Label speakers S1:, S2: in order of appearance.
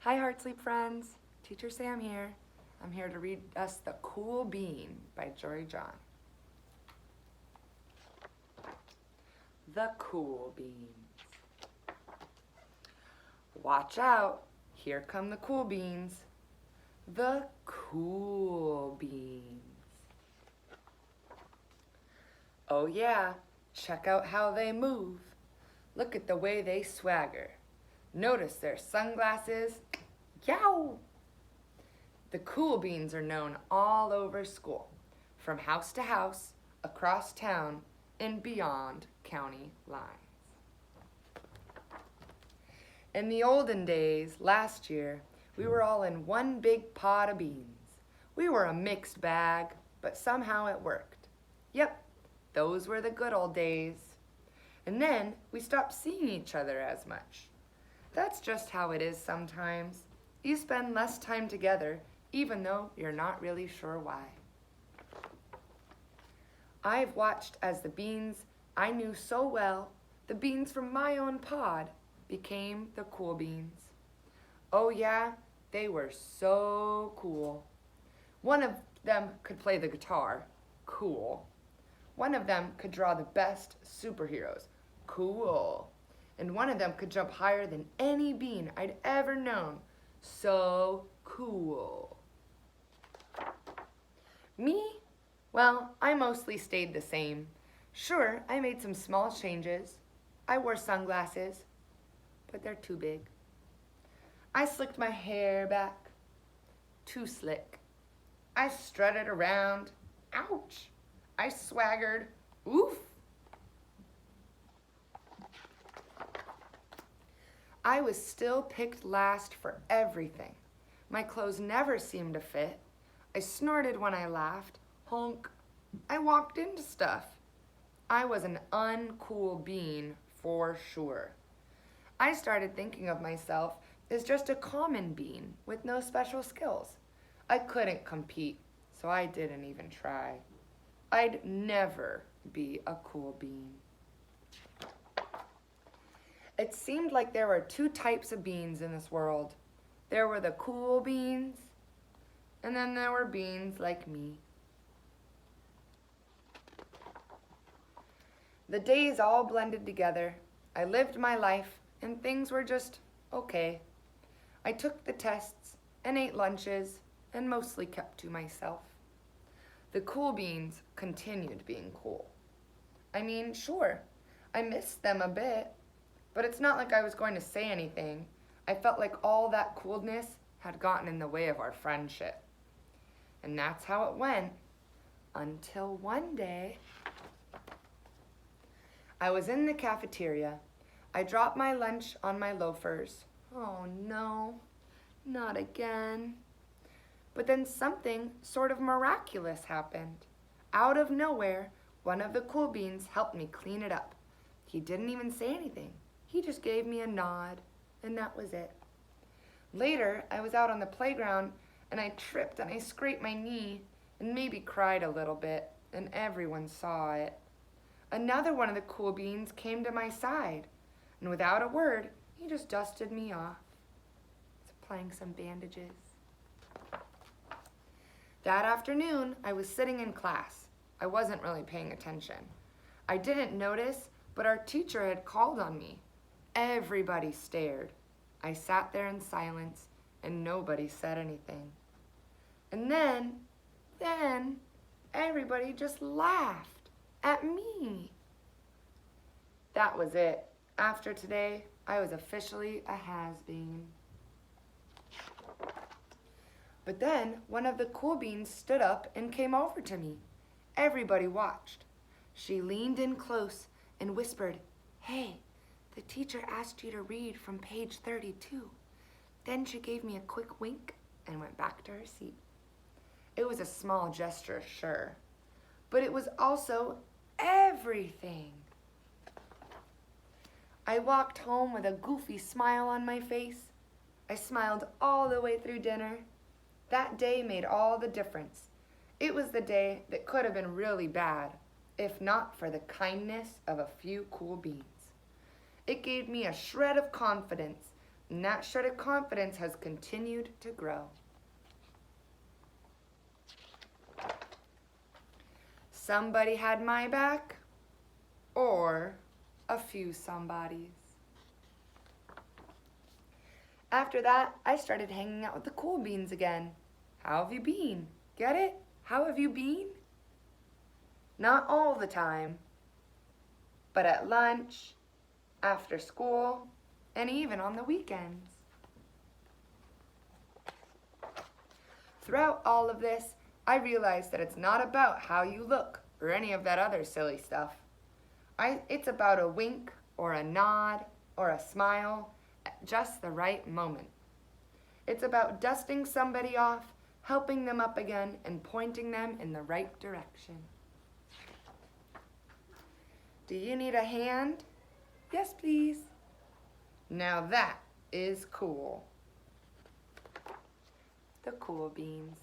S1: Hi, Heart Sleep friends. Teacher Sam here. I'm here to read us The Cool Bean by Jory John. The Cool Beans. Watch out. Here come the cool beans. The cool beans. Oh yeah, check out how they move. Look at the way they swagger. Notice their sunglasses. Yow! The cool beans are known all over school, from house to house, across town, and beyond county lines. In the olden days, last year, we were all in one big pot of beans. We were a mixed bag, but somehow it worked. Yep, those were the good old days. And then we stopped seeing each other as much. That's just how it is sometimes. You spend less time together, even though you're not really sure why. I've watched as the beans I knew so well, the beans from my own pod, became the cool beans. Oh yeah, they were so cool. One of them could play the guitar, cool. One of them could draw the best superheroes, cool. And one of them could jump higher than any bean I'd ever known, so cool. Me? Well, I mostly stayed the same. Sure, I made some small changes. I wore sunglasses, but they're too big. I slicked my hair back, too slick. I strutted around, ouch. I swaggered, oof. I was still picked last for everything. My clothes never seemed to fit. I snorted when I laughed, honk. I walked into stuff. I was an uncool bean for sure. I started thinking of myself as just a common bean with no special skills. I couldn't compete, so I didn't even try. I'd never be a cool bean. It seemed like there were two types of beans in this world. There were the cool beans, and then there were beans like me. The days all blended together. I lived my life, and things were just okay. I took the tests and ate lunches and mostly kept to myself. The cool beans continued being cool. I mean, sure, I missed them a bit, but it's not like I was going to say anything. I felt like all that coolness had gotten in the way of our friendship. And that's how it went, until one day, I was in the cafeteria. I dropped my lunch on my loafers. Oh no, not again. But then something sort of miraculous happened. Out of nowhere, one of the cool beans helped me clean it up. He didn't even say anything. He just gave me a nod, and that was it. Later, I was out on the playground, and I tripped and I scraped my knee and maybe cried a little bit, and everyone saw it. Another one of the cool beans came to my side, and without a word, he just dusted me off. Applying some bandages. That afternoon, I was sitting in class. I wasn't really paying attention. I didn't notice, but our teacher had called on me. Everybody stared. I sat there in silence, and nobody said anything. And then, everybody just laughed at me. That was it. After today, I was officially a has-been. But then one of the cool beans stood up and came over to me. Everybody watched. She leaned in close and whispered, "Hey, the teacher asked you to read from page 32. Then she gave me a quick wink and went back to her seat. It was a small gesture, sure, but it was also everything. I walked home with a goofy smile on my face. I smiled all the way through dinner. That day made all the difference. It was the day that could have been really bad, if not for the kindness of a few cool beans. It gave me a shred of confidence and that shred of confidence has continued to grow. Somebody had my back, or a few somebodies. After that, I started hanging out with the cool beans again. How have you been? Get it? How have you been? Not all the time, but at lunch, after school, and even on the weekends. Throughout all of this, I realized that it's not about how you look or any of that other silly stuff. It's about a wink or a nod or a smile at just the right moment. It's about dusting somebody off, helping them up again, and pointing them in the right direction. Do you need a hand? Yes, please. Now that is cool. The cool beans.